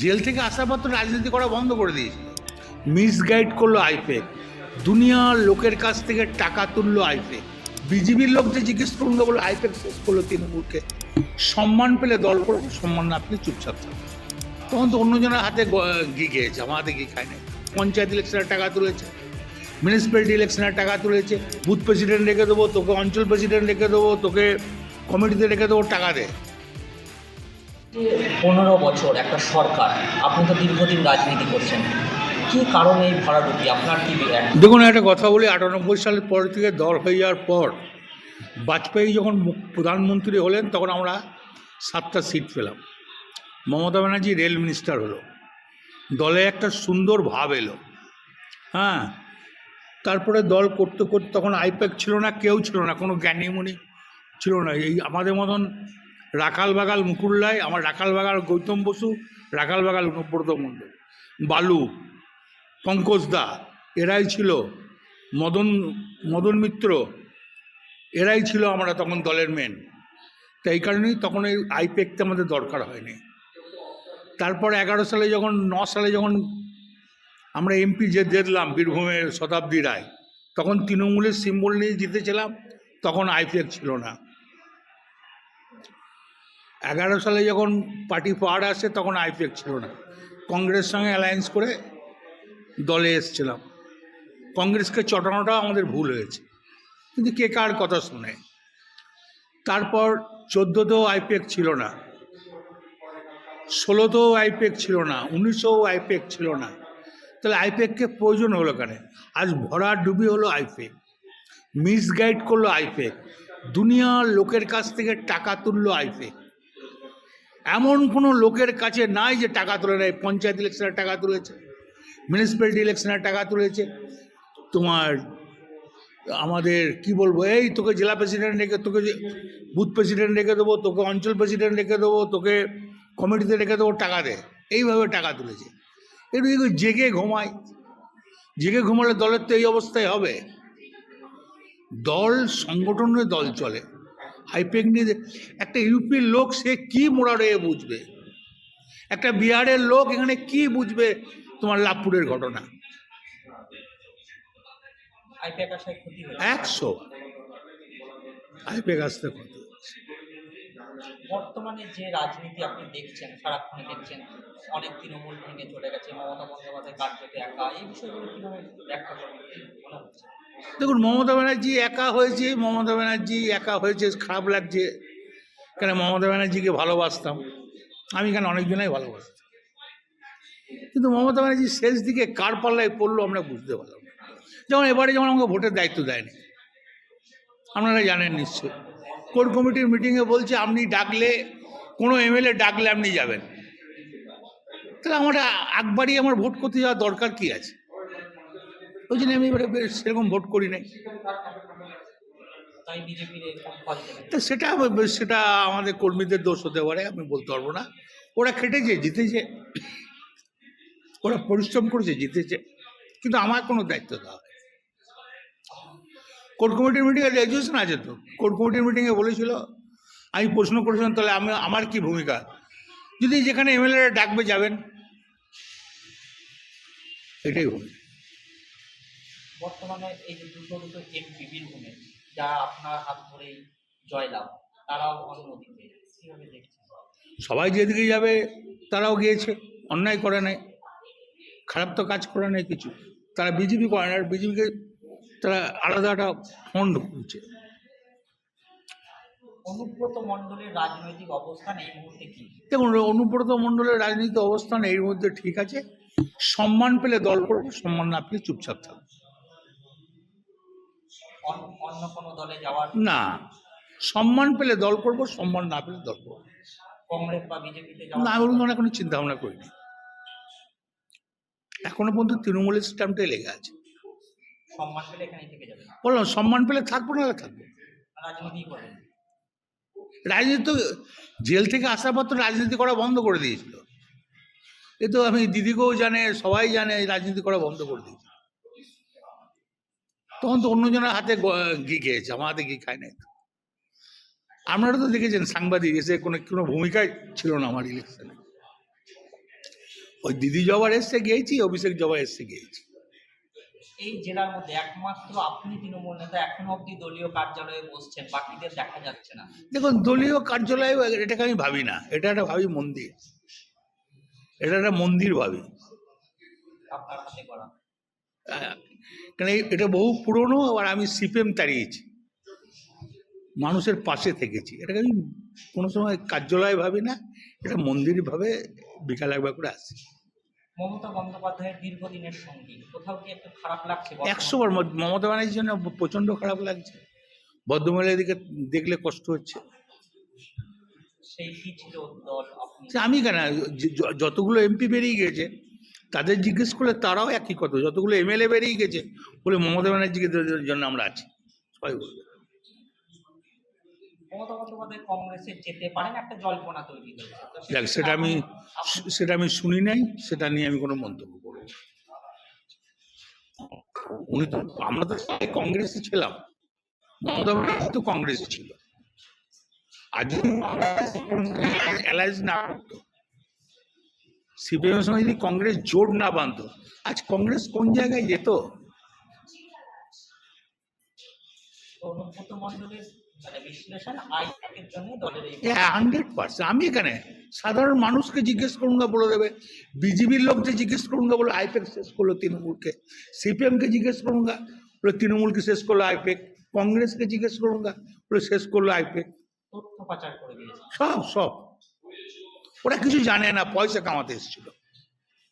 Jail থেকে আসার পর তো রাজনীতি করা বন্ধ করে দিয়েছিল। মিসগাইড করলো আইপ্যাক, দুনিয়ার লোকের কাছ থেকে টাকা তুললো আইপ্যাক। বিজেপির লোক যে জিজ্ঞেস করুন বলে আইপ্যাক শেষ করলো তৃণমূলকে। সম্মান পেলে দল করবো, সম্মান না পেলে চুপচাপ থাকবে। তখন তো অন্যজনের হাতে ঘি খেয়েছে, আমার হাতে ঘি খায় না। পঞ্চায়েত ইলেকশনের টাকা তুলেছে, মিউনিসিপ্যালিটি ইলেকশনের টাকা তুলেছে, বুথ প্রেসিডেন্ট রেখে দেবো তোকে, অঞ্চল প্রেসিডেন্ট রেখে দেবো তোকে, কমিটিতে রেখে দেবো, টাকা দে। 15 বছর একটা সরকার, আপনি তো দীর্ঘদিন রাজনীতি করছেন, কি কারণে এই ভরাডুবি? আপনার কি দেখুন, একটা কথা বলি, 98 সালের পর থেকে দল হয়ে যাওয়ার পর বাজপেয়ী যখন প্রধানমন্ত্রী হলেন তখন আমরা 7টা সিট পেলাম। মমতা ব্যানার্জি রেল মিনিস্টার হলো, দলে একটা সুন্দর ভাব এলো। হ্যাঁ, তারপরে দল করতে করতে তখন আইপ্যাক ছিল না, কেউ ছিল না, কোনো জ্ঞানীমণি ছিল না। এই আমাদের মতন রাখাল বাগাল মুকুল্লায়, আমার রাখাল বাগাল গৌতম বসু, রাখাল বাগাল অনুব্রত মণ্ডল, বালু, পঙ্কজ দা, এরাই ছিল, মদন মিত্র, এরাই ছিল আমরা তখন দলের মেন। তাই এই কারণেই তখন এই আইপ্যাকটা আমাদের দরকার হয়নি। তারপর 9 সালে যখন আমরা এমপি যে দেখলাম বীরভূমের শতাব্দী রায়, তখন তৃণমূলের সিম্বল নিয়ে জিতেছিলাম, তখন আইপ্যাক ছিল না। 11 সালে যখন পার্টি পাওয়ার আসে তখন আইপ্যাক ছিল না, কংগ্রেস সঙ্গে অ্যালায়েন্স করে দলে এসেছিলাম। কংগ্রেসকে চটানোটাও আমাদের ভুল হয়েছে, কিন্তু কে কার কথা শুনে। তারপর 14তেও আইপ্যাক ছিল না, 16তেও আইপ্যাক ছিল না, 19এও আইপ্যাক ছিল না। তাহলে আইপ্যাককে প্রয়োজন হলো কেন? আজ ভরা ডুবি হলো আইপ্যাক, মিসগাইড করলো আইপ্যাক, দুনিয়ার লোকের কাছ থেকে টাকা তুললো আইপ্যাক। এমন কোনো লোকের কাছে নাই যে টাকা তুলে নেয়। পঞ্চায়েত ইলেকশনের টাকা তুলেছে, মিউনিসিপ্যালিটি ইলেকশনের টাকা তুলেছে, তোমার আমাদের কি বলবো, এই তোকে জেলা প্রেসিডেন্ট রেখে, তোকে বুথ প্রেসিডেন্ট রেখে দেবো, তোকে অঞ্চল প্রেসিডেন্ট রেখে দেবো, তোকে কমিটিতে রেখে দেবো, টাকা দে, এইভাবে টাকা তুলেছে। একটু জেগে ঘুমায়, জেগে ঘুমালে দলের তো এই অবস্থায় হবে। দল সংগঠনের দল চলে, আইপ্যাক নিয়ে একটা ইউপির লোক সে কি মোড়ারে বুঝবে, একটা বিহারের লোক এখানে কি বুঝবে তোমার লাভপুরের ঘটনা। আইপ্যাক আসায় ক্ষতি হয়েছে? 100 আইপ্যাক আসতে ক্ষতি হচ্ছে। বর্তমানে যে রাজনীতি আপনি দেখছেন, সারাক্ষণে দেখছেন, অনেক তৃণমূল ভেঙে চলে গেছে, মমতা বন্দ্যোপাধ্যায় কার্যত একা, এই বিষয়গুলো কিভাবে ব্যাখ্যা করবেন, কি মনে হচ্ছে? দেখুন, মমতা ব্যানার্জি একা হয়েছে, মমতা ব্যানার্জি একা হয়েছে, খারাপ লাগছে। কেন, মমতা ব্যানার্জিকে ভালোবাসতাম আমি, কেন অনেকজনাই ভালোবাসতাম, কিন্তু মমতা ব্যানার্জি শেষ দিকে কার পাল্লায় পড়লো আমরা বুঝতে পারলাম না। যেমন এবারে যেমন আমাকে ভোটের দায়িত্ব দেয়নি, আপনারা জানেন নিশ্চয়ই। কোর কমিটির মিটিংয়ে বলছে আপনি ডাকলে, কোনো এমএলএ ডাকলে আপনি যাবেন। তাহলে আমার একবারই আমার ভোট করতে যাওয়ার দরকার কি আছে? ওই জন্য আমি এবারে সেরকম ভোট করি নাই। তাই বিজেপির এরকম ফল পেলেন? তা সেটা আমাদের কর্মীদের দোষ হতে পারে, আমি বলতে পারবো না। ওরা খেটেছে, জিতেছে, ওরা পরিশ্রম করেছে, জিতেছে, কিন্তু আমার কোনো দায়িত্ব দেওয়া হয়। কোর কমিটির মিটিংয়ে রেজুলেশন আছে তো, কোর কমিটির মিটিংয়ে বলেছিল, আমি প্রশ্ন করেছিলাম তাহলে আমার কি ভূমিকা, যদি যেখানে এমএলএ ডাকবে যাবেন, এটাই হবে। বর্তমানে এই যে দুটো এমপি বীরভূমে, যারা আপনার হাত ধরেই জয়লাভ, তারাও অনুমোদিত, কিভাবে দেখছেন? সবাই যেদিকে যাবে তারাও গিয়েছে, অন্যায় করে নাই, খারাপ তো কাজ করে নাই কিছু। তারা বিজেপি করে না, বিজেপিকে তারা আলাদা একটা ফন্ড করছে। অনুব্রত মণ্ডলের রাজনৈতিক অবস্থান এই মুহূর্তে কি? দেখুন, অনুব্রত মণ্ডলের রাজনীতি অবস্থান এর মধ্যে ঠিক আছে, সম্মান পেলে দল করবো, সম্মান না পেলে চুপচাপ থাকবো। অন্য কোনো দলে যাওয়ার? না, সম্মান পেলে দল করবো, সম্মান না পেলে দল করবো কংগ্রেস বা বিজেপিতে না। যাওয়ার? আমি কোনো চিন্তা ভাবনা করিনি, এখনো পর্যন্ত তৃণমূলের স্ট্যাম্পটাই লেগে আছে। সম্মান পেলে এখানেই থেকে যাবে? বললাম, সম্মান পেলে থাকবো, না থাকবো। রাজনীতি করেন? রাজনীতি তো জেল থেকে আসার পর তো রাজনীতি করা বন্ধ করে দিয়েছিল। এ তো আমি দিদিকেও জানে, সবাই জানে, রাজনীতি করা বন্ধ করে দিয়েছিল। তখন তো অন্যজনের হাতে ঘি খেয়েছে, আমার হাতে ঘি খায় নাই। আপনারা তো দেখেছেন, সাংবাদিক এসে কোনো ভূমিকায় ছিল না আমার ইলেকশনে। ওই দিদি জবার এসছে গিয়েছি, অভিষেক জবা এসছে গিয়েছি। এই জেলার মধ্যে একমাত্র আপনি তৃণমূল নেতা এখনো অব্দি দলীয় কার্যালয়ে বসছেন, বাকিদের দেখা যাচ্ছে না। দেখুন, দলীয় কার্যালয় এটাকে আমি ভাবি না, এটা একটা ভাবি মন্দির, এটা একটা মন্দির ভাবি। আপনার হাতে করা। কারণ এটা বহু পুরনো, আর আমি সিপিএম তাড়িয়েছি, মানুষের পাশে থেকেছি, এটাকে আমি কোনো সময় কার্যালয় ভাবি না, এটা মন্দির ভাবে বিকাল একবার করে আসি। মমতা বন্দ্যোপাধ্যায়ের দীর্ঘদিনের সঙ্গী, কোথাও কি একটু খারাপ লাগছে? 100 বার মমতা ব্যানার্জির জন্য প্রচন্ড খারাপ লাগছে, বর্ধমানের দিকে দেখলে কষ্ট হচ্ছে। সেই কি ছিল দল আপনি? সে আমি কেন, যতগুলো এমপি বেরিয়ে গেছে তাদের জিজ্ঞেস করলে তারাও একই কথা, যতগুলো এমএলএ বেরিয়ে গেছে বলে মমতা ব্যানার্জিকে জন্য আমরা আছি, সবাই বলবে। মমতা বন্দ্যোপাধ্যায় কংগ্রেসে যেতে পারেন, একটা জল্পনা তৈরি হয়েছে। তো দেখ, সেটা আমি শুনি নাই, সেটা নিয়ে আমি কোনো মন্তব্য করবো না। উনি তো, আমরা তো সবাই কংগ্রেসে ছিলাম, মমতা ব্যানার্জি তো কংগ্রেসে ছিল। আজ অ্যালায়েন্স না করতো, সিপিএম এর সঙ্গে যদি কংগ্রেস জোট না বাঁধতো, আজ কংগ্রেস কোন জায়গায় যেত? তো অনুব্রত মণ্ডলের মানে বিশ্লেষণ আইপ্যাকের জন্য দলের এই 100%। আমি এখানে সাধারণ মানুষকে জিজ্ঞেস করুঙ্গা বলে দেবে, বিজেপির লোকদের জিজ্ঞেস করুঙ্গা বলে আইপ্যাক শেষ করলো তৃণমূলকে, সিপিএমকে জিজ্ঞেস করুঙ্গা বলে তৃণমূলকে শেষ করলো আইপ্যাক, কংগ্রেসকে জিজ্ঞেস করুঙ্গা বলে শেষ করলো আইপ্যাক। তথ্য পাচার করে দিয়েছে। সব ওরা কিছু জানে না, পয়সা কামাতে এসেছিল।